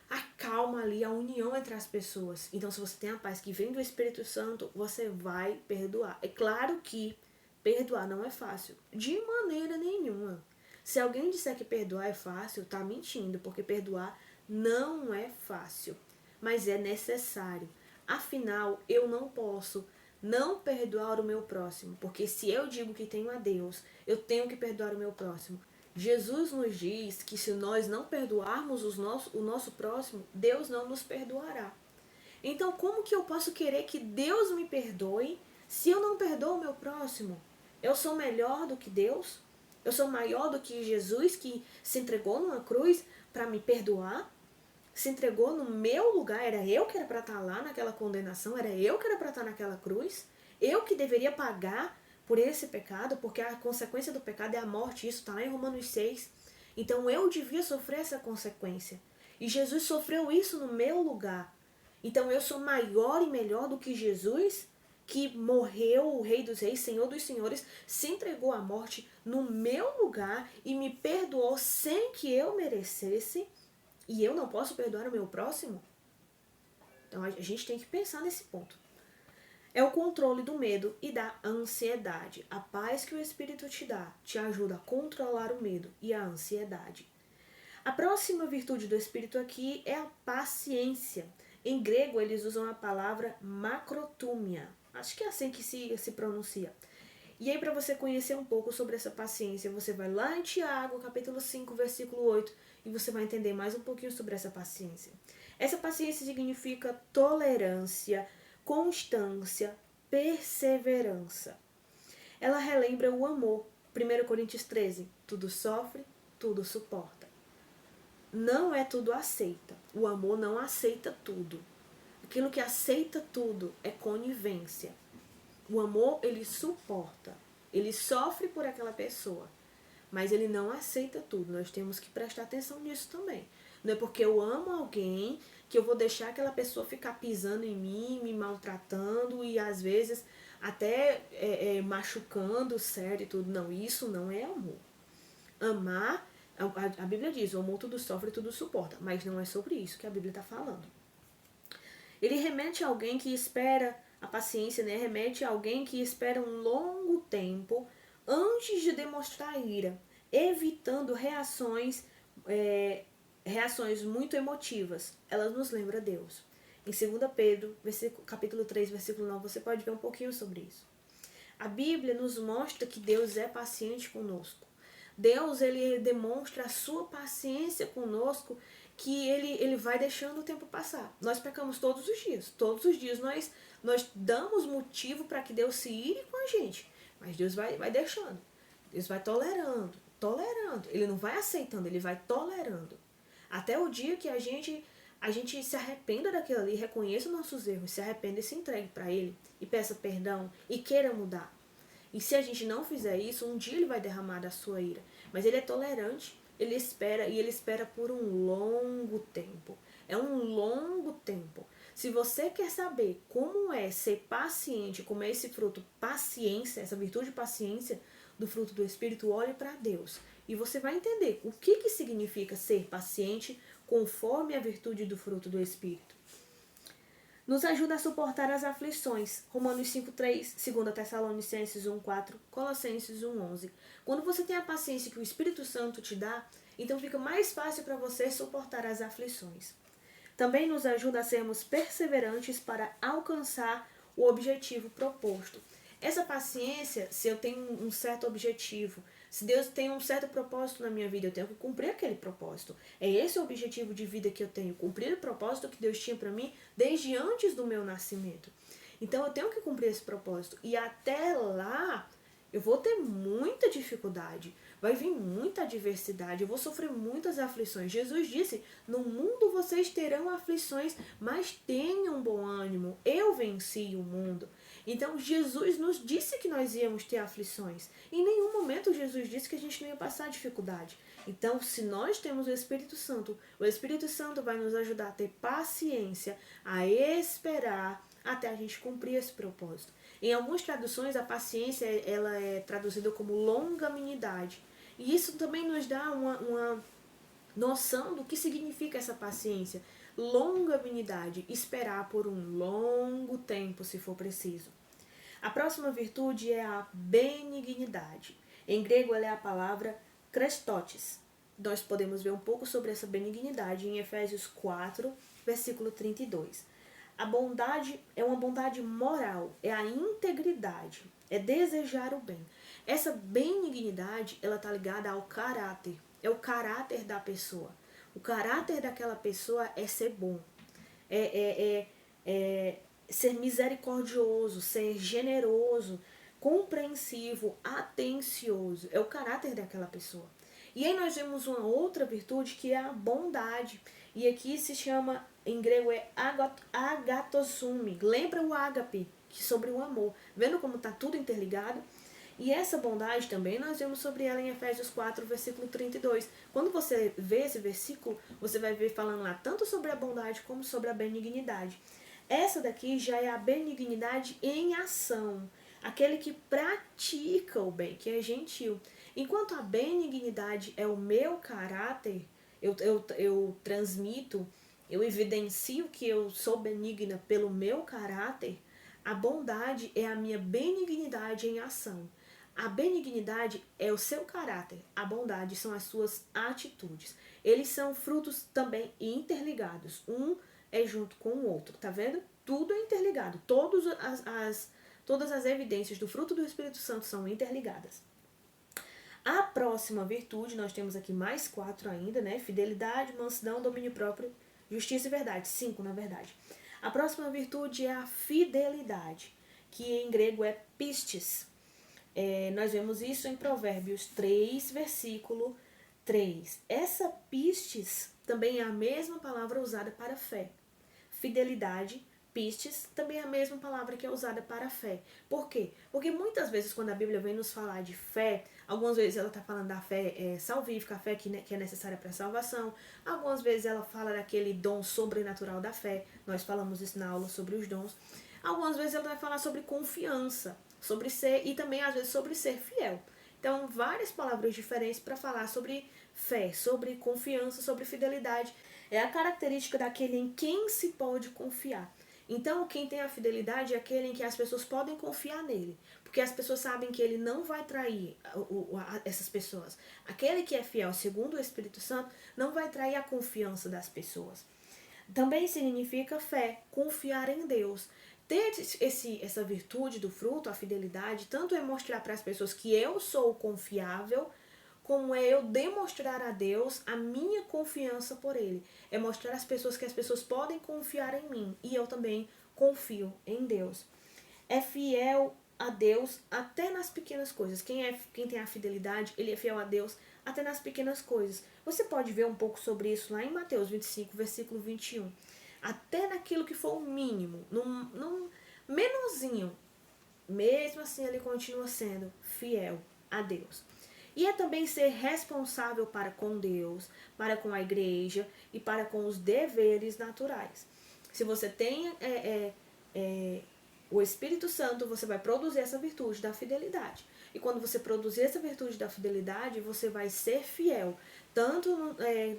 a calma ali, a união entre as pessoas. Então, se você tem a paz que vem do Espírito Santo, você vai perdoar. É claro que perdoar não é fácil, de maneira nenhuma. Se alguém disser que perdoar é fácil, tá mentindo, porque perdoar não é fácil, mas é necessário. Afinal, eu não posso não perdoar o meu próximo, porque se eu digo que tenho a Deus, eu tenho que perdoar o meu próximo. Jesus nos diz que se nós não perdoarmos o nosso próximo, Deus não nos perdoará. Então, como que eu posso querer que Deus me perdoe se eu não perdoo o meu próximo? Eu sou melhor do que Deus? Eu sou maior do que Jesus, que se entregou numa cruz para me perdoar? Se entregou no meu lugar, era eu que era para estar lá naquela condenação, era eu que era para estar naquela cruz? Eu que deveria pagar por esse pecado, porque a consequência do pecado é a morte, isso está lá em Romanos 6. Então eu devia sofrer essa consequência. E Jesus sofreu isso no meu lugar. Então eu sou maior e melhor do que Jesus, que morreu, o Rei dos Reis, Senhor dos Senhores, se entregou à morte no meu lugar e me perdoou sem que eu merecesse, e eu não posso perdoar o meu próximo? Então a gente tem que pensar nesse ponto. É o controle do medo e da ansiedade. A paz que o Espírito te dá te ajuda a controlar o medo e a ansiedade. A próxima virtude do Espírito aqui é a paciência. Em grego, eles usam a palavra macrotúmia. Acho que é assim que se pronuncia. E aí, para você conhecer um pouco sobre essa paciência, você vai lá em Tiago, capítulo 5, versículo 8, e você vai entender mais um pouquinho sobre essa paciência. Essa paciência significa tolerância, constância, perseverança. Ela relembra o amor. 1 Coríntios 13, tudo sofre, tudo suporta. Não é tudo aceita. O amor não aceita tudo. Aquilo que aceita tudo é conivência. O amor, ele suporta. Ele sofre por aquela pessoa. Mas ele não aceita tudo. Nós temos que prestar atenção nisso também. Não é porque eu amo alguém que eu vou deixar aquela pessoa ficar pisando em mim, me maltratando e às vezes até machucando, sério e tudo. Não, isso não é amor. Amar, a Bíblia diz, o amor tudo sofre, tudo suporta. Mas não é sobre isso que a Bíblia está falando. Ele remete a alguém que espera, a paciência, né? Remete a alguém que espera um longo tempo antes de demonstrar ira, evitando reações muito emotivas. Ela nos lembra Deus. Em 2 Pedro, capítulo 3, versículo 9, você pode ver um pouquinho sobre isso. A Bíblia nos mostra que Deus é paciente conosco. Deus, ele demonstra a sua paciência conosco, que ele vai deixando o tempo passar. Nós pecamos todos os dias. Todos os dias nós damos motivo para que Deus se ire com a gente. Mas Deus vai deixando. Deus vai tolerando. Ele não vai aceitando, ele vai tolerando. Até o dia que a gente se arrependa daquilo ali, reconheça os nossos erros, se arrependa e se entregue para ele, e peça perdão, e queira mudar. E se a gente não fizer isso, um dia ele vai derramar da sua ira. Mas ele é tolerante, ele espera, e ele espera por um longo tempo. É um longo tempo. Se você quer saber como é ser paciente, como é esse fruto, paciência, essa virtude de paciência do fruto do Espírito, olhe para Deus. E você vai entender o que significa ser paciente conforme a virtude do fruto do Espírito. Nos ajuda a suportar as aflições. Romanos 5:3, 2 Tessalonicenses 1:4, Colossenses 1:11. Quando você tem a paciência que o Espírito Santo te dá, então fica mais fácil para você suportar as aflições. Também nos ajuda a sermos perseverantes para alcançar o objetivo proposto. Essa paciência, se eu tenho um certo objetivo, se Deus tem um certo propósito na minha vida, eu tenho que cumprir aquele propósito. É esse o objetivo de vida que eu tenho, cumprir o propósito que Deus tinha para mim desde antes do meu nascimento. Então eu tenho que cumprir esse propósito. E até lá, eu vou ter muita dificuldade, vai vir muita adversidade, eu vou sofrer muitas aflições. Jesus disse, no mundo vocês terão aflições, mas tenham bom ânimo, eu venci o mundo. Então Jesus nos disse que nós íamos ter aflições. Em nenhum momento Jesus disse que a gente não ia passar dificuldade. Então, se nós temos o Espírito Santo vai nos ajudar a ter paciência, a esperar até a gente cumprir esse propósito. Em algumas traduções, a paciência ela é traduzida como longanimidade. E isso também nos dá uma noção do que significa essa paciência. Longanimidade, esperar por um longo tempo, se for preciso. A próxima virtude é a benignidade. Em grego, ela é a palavra Christotes. Nós podemos ver um pouco sobre essa benignidade em Efésios 4, versículo 32. A bondade é uma bondade moral, é a integridade, é desejar o bem. Essa benignidade, ela está ligada ao caráter, é o caráter da pessoa. O caráter daquela pessoa é ser bom, ser misericordioso, ser generoso, compreensivo, atencioso. É o caráter daquela pessoa. E aí nós vemos uma outra virtude que é a bondade. E aqui se chama, em grego é agatosumi. Lembra o ágape, que sobre o amor. Vendo como está tudo interligado? E essa bondade também nós vemos sobre ela em Efésios 4, versículo 32. Quando você vê esse versículo, você vai ver falando lá tanto sobre a bondade como sobre a benignidade. Essa daqui já é a benignidade em ação. Aquele que pratica o bem, que é gentil. Enquanto a benignidade é o meu caráter, eu transmito, eu evidencio que eu sou benigna pelo meu caráter, a bondade é a minha benignidade em ação. A benignidade é o seu caráter, a bondade são as suas atitudes. Eles são frutos também interligados, um é junto com o outro, tá vendo? Tudo é interligado, todas as evidências do fruto do Espírito Santo são interligadas. A próxima virtude, nós temos aqui mais 4 ainda, né? Fidelidade, mansidão, domínio próprio, justiça e verdade. 5, na verdade. A próxima virtude é a fidelidade, que em grego é pistis. Nós vemos isso em Provérbios 3, versículo 3. Essa pistis também é a mesma palavra usada para fé. Fidelidade, pistes também é a mesma palavra que é usada para fé. Por quê? Porque muitas vezes quando a Bíblia vem nos falar de fé, algumas vezes ela está falando da fé salvífica, a fé que é necessária para a salvação. Algumas vezes ela fala daquele dom sobrenatural da fé. Nós falamos isso na aula sobre os dons. Algumas vezes ela vai falar sobre confiança, sobre ser e também às vezes sobre ser fiel. Então, várias palavras diferentes para falar sobre fé, sobre confiança, sobre fidelidade. É a característica daquele em quem se pode confiar. Então, quem tem a fidelidade é aquele em que as pessoas podem confiar nele. Porque as pessoas sabem que ele não vai trair essas pessoas. Aquele que é fiel, segundo o Espírito Santo, não vai trair a confiança das pessoas. Também significa fé, confiar em Deus. Ter essa virtude do fruto, a fidelidade, tanto é mostrar para as pessoas que eu sou confiável, como é eu demonstrar a Deus a minha confiança por Ele. É mostrar às pessoas que as pessoas podem confiar em mim e eu também confio em Deus. É fiel a Deus até nas pequenas coisas. Quem tem a fidelidade, ele é fiel a Deus até nas pequenas coisas. Você pode ver um pouco sobre isso lá em Mateus 25, versículo 21. Até naquilo que for o mínimo, num menorzinho, mesmo assim ele continua sendo fiel a Deus. E é também ser responsável para com Deus, para com a igreja e para com os deveres naturais. Se você tem o Espírito Santo, você vai produzir essa virtude da fidelidade. E quando você produzir essa virtude da fidelidade, você vai ser fiel, tanto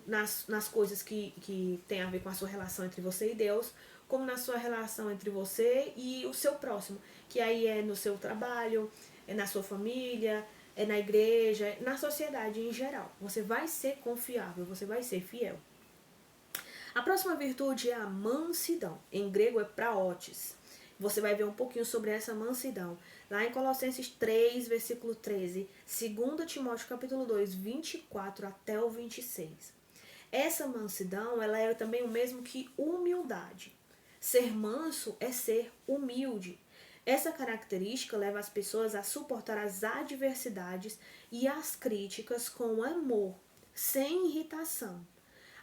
nas coisas que tem a ver com a sua relação entre você e Deus, como na sua relação entre você e o seu próximo, que aí é no seu trabalho, é na sua família, é na igreja, na sociedade em geral. Você vai ser confiável, você vai ser fiel. A próxima virtude é a mansidão. Em grego é praotes. Você vai ver um pouquinho sobre essa mansidão. Lá em Colossenses 3, versículo 13, 2 Timóteo capítulo 2, 24 até o 26. Essa mansidão, ela é também o mesmo que humildade. Ser manso é ser humilde. Essa característica leva as pessoas a suportar as adversidades e as críticas com amor, sem irritação.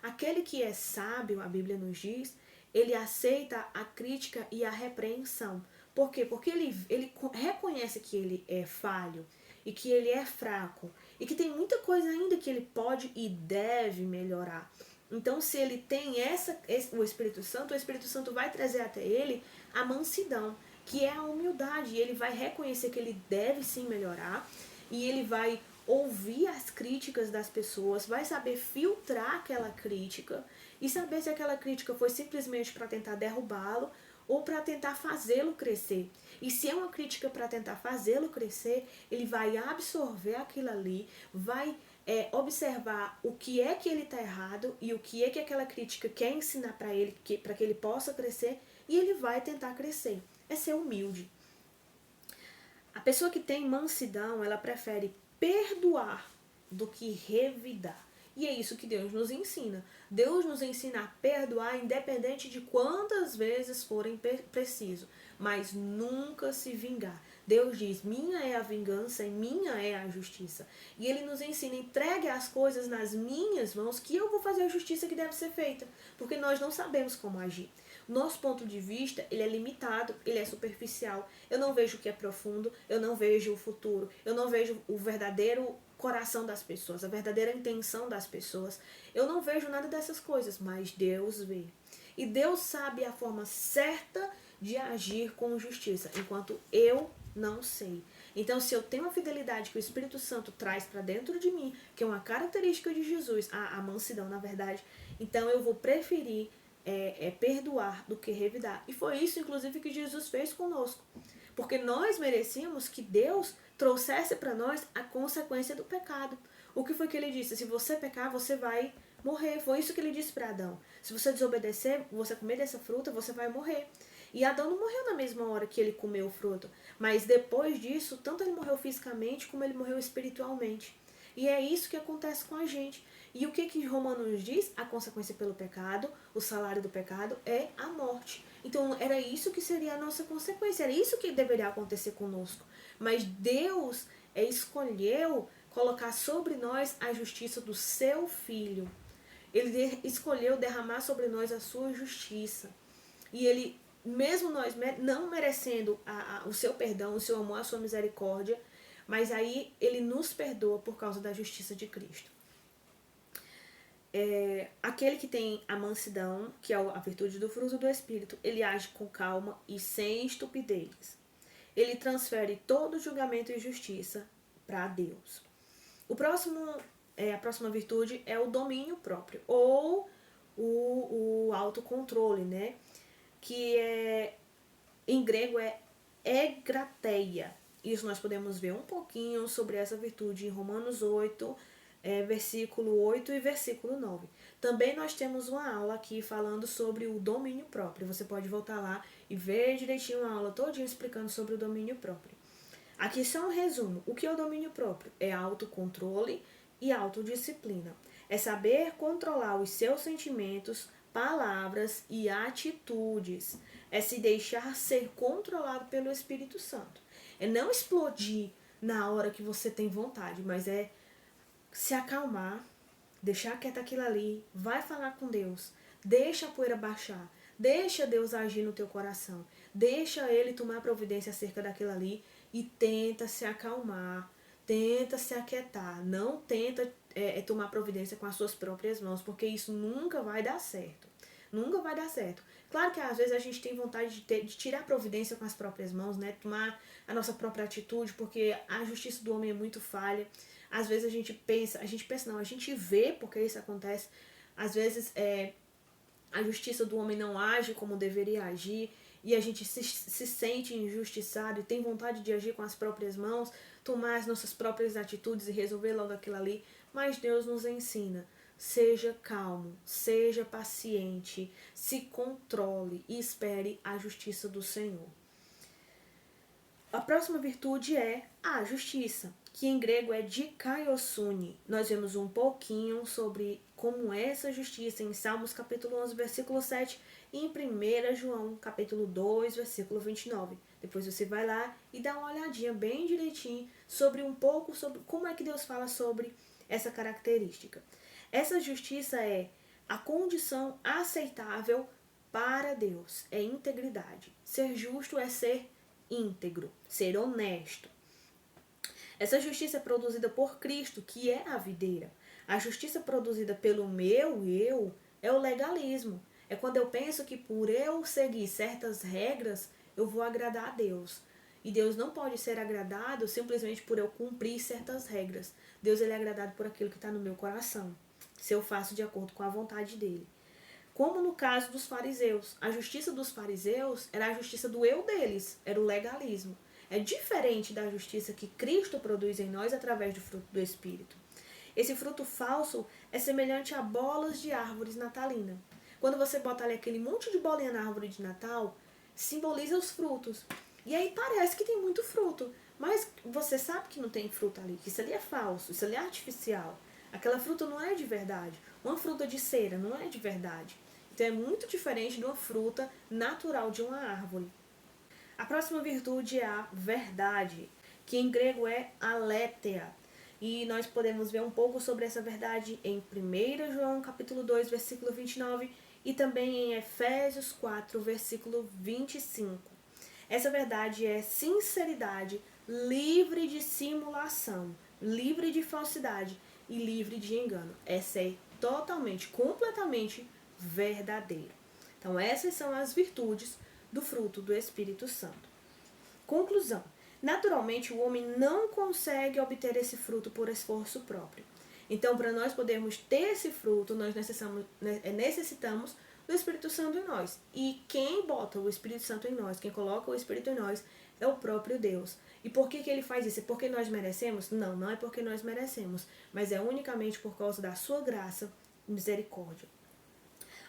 Aquele que é sábio, a Bíblia nos diz, ele aceita a crítica e a repreensão. Por quê? Porque ele reconhece que ele é falho e que ele é fraco e que tem muita coisa ainda que ele pode e deve melhorar. Então, se ele tem o Espírito Santo vai trazer até ele a mansidão, que é a humildade. E ele vai reconhecer que ele deve sim melhorar e ele vai ouvir as críticas das pessoas, vai saber filtrar aquela crítica e saber se aquela crítica foi simplesmente para tentar derrubá-lo ou para tentar fazê-lo crescer. E se é uma crítica para tentar fazê-lo crescer, ele vai absorver aquilo ali, vai observar o que é que ele está errado e o que é que aquela crítica quer ensinar para ele, para que ele possa crescer, e ele vai tentar crescer. É ser humilde. A pessoa que tem mansidão, ela prefere perdoar do que revidar. E é isso que Deus nos ensina. Deus nos ensina a perdoar independente de quantas vezes forem preciso, mas nunca se vingar. Deus diz, minha é a vingança e minha é a justiça. E Ele nos ensina, entregue as coisas nas minhas mãos, que eu vou fazer a justiça que deve ser feita, porque nós não sabemos como agir. Nosso ponto de vista, ele é limitado, ele é superficial. Eu não vejo o que é profundo, eu não vejo o futuro, eu não vejo o verdadeiro coração das pessoas, a verdadeira intenção das pessoas. Eu não vejo nada dessas coisas, mas Deus vê. E Deus sabe a forma certa de agir com justiça, enquanto eu não sei. Então, se eu tenho a fidelidade que o Espírito Santo traz para dentro de mim, que é uma característica de Jesus, a mansidão, na verdade, então eu vou preferir perdoar do que revidar. E foi isso, inclusive, que Jesus fez conosco. Porque nós merecíamos que Deus trouxesse para nós a consequência do pecado. O que foi que ele disse? Se você pecar, você vai morrer. Foi isso que ele disse para Adão. Se você desobedecer, você comer dessa fruta, você vai morrer. E Adão não morreu na mesma hora que ele comeu o fruto. Mas depois disso, tanto ele morreu fisicamente, como ele morreu espiritualmente. E é isso que acontece com a gente. E o que Romanos diz? A consequência pelo pecado, o salário do pecado é a morte. Então era isso que seria a nossa consequência, era isso que deveria acontecer conosco. Mas Deus escolheu colocar sobre nós a justiça do seu Filho. Ele escolheu derramar sobre nós a sua justiça. E ele mesmo nós não merecendo o seu perdão, o seu amor, a sua misericórdia, mas aí ele nos perdoa por causa da justiça de Cristo. Aquele que tem a mansidão, que é a virtude do fruto do Espírito, ele age com calma e sem estupidez. Ele transfere todo julgamento e justiça para Deus. A próxima virtude é o domínio próprio, ou o autocontrole, né? Que em grego é egrateia. Isso nós podemos ver um pouquinho sobre essa virtude em Romanos 8, versículo 8 e versículo 9. Também nós temos uma aula aqui falando sobre o domínio próprio. Você pode voltar lá e ver direitinho a aula todinha explicando sobre o domínio próprio. Aqui só um resumo. O que é o domínio próprio? É autocontrole e autodisciplina. É saber controlar os seus sentimentos, palavras e atitudes. É se deixar ser controlado pelo Espírito Santo. É não explodir na hora que você tem vontade, mas é se acalmar, deixar quieto aquilo ali, vai falar com Deus, deixa a poeira baixar, deixa Deus agir no teu coração, deixa Ele tomar providência acerca daquilo ali e tenta se acalmar, tenta se aquietar, não tenta tomar providência com as suas próprias mãos, porque isso nunca vai dar certo. Nunca vai dar certo. Claro que às vezes a gente tem vontade de tirar providência com as próprias mãos, né? Tomar a nossa própria atitude, porque a justiça do homem é muito falha. Às vezes a gente vê porque isso acontece. Às vezes a justiça do homem não age como deveria agir e a gente se sente injustiçado e tem vontade de agir com as próprias mãos, tomar as nossas próprias atitudes e resolver logo aquilo ali. Mas Deus nos ensina. Seja calmo, seja paciente, se controle e espere a justiça do Senhor. A próxima virtude é a justiça, que em grego é dikaiosune. Nós vemos um pouquinho sobre como é essa justiça em Salmos capítulo 11, versículo 7 e em 1 João capítulo 2, versículo 29. Depois você vai lá e dá uma olhadinha bem direitinho sobre como é que Deus fala sobre essa característica. Essa justiça é a condição aceitável para Deus, é integridade. Ser justo é ser íntegro, ser honesto. Essa justiça é produzida por Cristo, que é a videira. A justiça produzida pelo meu eu é o legalismo. É quando eu penso que por eu seguir certas regras, eu vou agradar a Deus. E Deus não pode ser agradado simplesmente por eu cumprir certas regras. Deus ele é agradado por aquilo que está no meu coração, se eu faço de acordo com a vontade dele. Como no caso dos fariseus. A justiça dos fariseus era a justiça do eu deles, era o legalismo. É diferente da justiça que Cristo produz em nós através do fruto do Espírito. Esse fruto falso é semelhante a bolas de árvores natalina. Quando você bota ali aquele monte de bolinha na árvore de Natal, simboliza os frutos. E aí parece que tem muito fruto, mas você sabe que não tem fruto ali, que isso ali é falso, isso ali é artificial. Aquela fruta não é de verdade. Uma fruta de cera não é de verdade. Então é muito diferente de uma fruta natural de uma árvore. A próxima virtude é a verdade, que em grego é aletheia. E nós podemos ver um pouco sobre essa verdade em 1 João capítulo 2, versículo 29 e também em Efésios 4, versículo 25. Essa verdade é sinceridade, livre de simulação, livre de falsidade e livre de engano. Essa é totalmente, completamente verdadeira. Então essas são as virtudes do fruto do Espírito Santo. Conclusão. Naturalmente, o homem não consegue obter esse fruto por esforço próprio. Então, para nós podermos ter esse fruto, nós necessitamos do Espírito Santo em nós. E quem bota o Espírito Santo em nós, quem coloca o Espírito em nós, é o próprio Deus. E por que ele faz isso? É porque nós merecemos? Não, não é porque nós merecemos, mas é unicamente por causa da sua graça e misericórdia.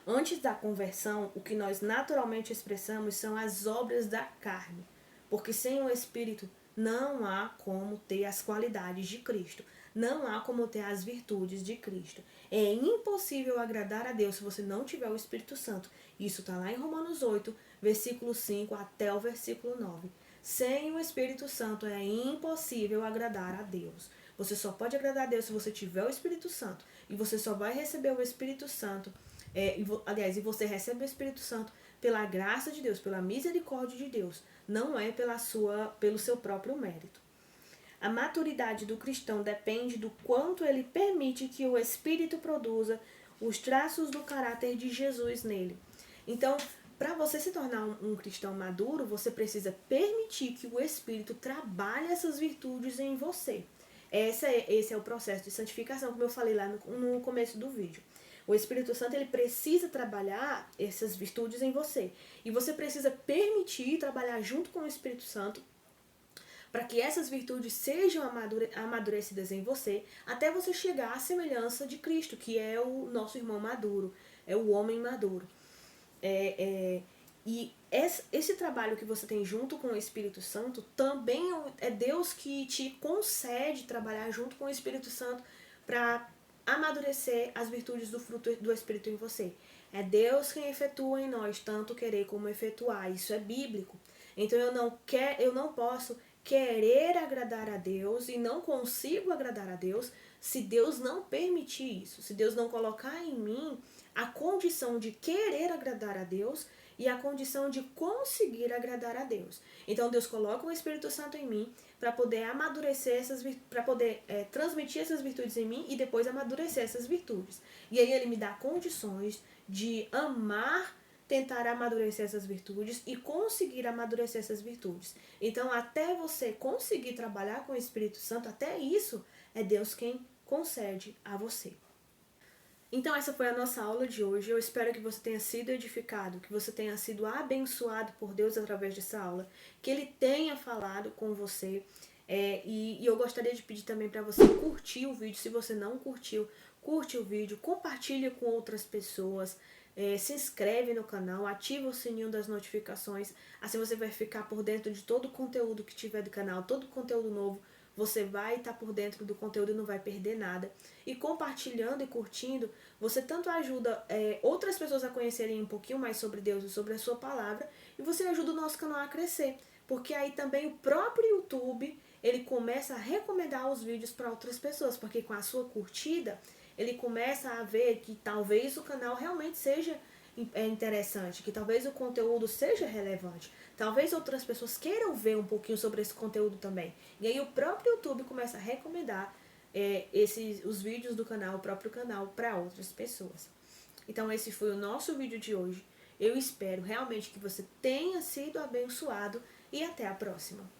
Antes da conversão, o que nós naturalmente expressamos são as obras da carne, porque sem o Espírito não há como ter as qualidades de Cristo, não há como ter as virtudes de Cristo. É impossível agradar a Deus se você não tiver o Espírito Santo. Isso está lá em Romanos 8, versículo 5 até o versículo 9. Sem o Espírito Santo é impossível agradar a Deus. Você só pode agradar a Deus se você tiver o Espírito Santo. E você só vai receber o Espírito Santo. E você recebe o Espírito Santo pela graça de Deus, pela misericórdia de Deus, não é pelo seu próprio mérito. A maturidade do cristão depende do quanto ele permite que o Espírito produza os traços do caráter de Jesus nele. Então, para você se tornar um cristão maduro, você precisa permitir que o Espírito trabalhe essas virtudes em você. Esse é o processo de santificação, como eu falei lá no começo do vídeo. O Espírito Santo, ele precisa trabalhar essas virtudes em você. E você precisa permitir trabalhar junto com o Espírito Santo para que essas virtudes sejam amadurecidas em você, até você chegar à semelhança de Cristo, que é o nosso irmão maduro, é o homem maduro. E esse trabalho que você tem junto com o Espírito Santo, também é Deus que te concede trabalhar junto com o Espírito Santo para amadurecer as virtudes do fruto do Espírito em você. É Deus quem efetua em nós tanto querer como efetuar. Isso é bíblico. Então eu não posso querer agradar a Deus e não consigo agradar a Deus se Deus não permitir isso, se Deus não colocar em mim a condição de querer agradar a Deus e a condição de conseguir agradar a Deus. Então Deus coloca o Espírito Santo em mim para poder amadurecer para poder transmitir essas virtudes em mim e depois amadurecer essas virtudes. E aí ele me dá condições de amar, tentar amadurecer essas virtudes e conseguir amadurecer essas virtudes. Então, até você conseguir trabalhar com o Espírito Santo, até isso é Deus quem concede a você. Então, essa foi a nossa aula de hoje. Eu espero que você tenha sido edificado, que você tenha sido abençoado por Deus através dessa aula, que Ele tenha falado com você. E eu gostaria de pedir também para você curtir o vídeo. Se você não curtiu, curte o vídeo, compartilha com outras pessoas. Se inscreve no canal, ativa o sininho das notificações, assim você vai ficar por dentro de todo o conteúdo que tiver do canal, todo conteúdo novo, você vai estar por dentro do conteúdo e não vai perder nada. E compartilhando e curtindo, você tanto ajuda outras pessoas a conhecerem um pouquinho mais sobre Deus e sobre a sua palavra, e você ajuda o nosso canal a crescer, porque aí também o próprio YouTube, ele começa a recomendar os vídeos para outras pessoas, porque com a sua curtida, ele começa a ver que talvez o canal realmente seja interessante, que talvez o conteúdo seja relevante, talvez outras pessoas queiram ver um pouquinho sobre esse conteúdo também. E aí o próprio YouTube começa a recomendar os vídeos do canal, o próprio canal, para outras pessoas. Então esse foi o nosso vídeo de hoje. Eu espero realmente que você tenha sido abençoado e até a próxima.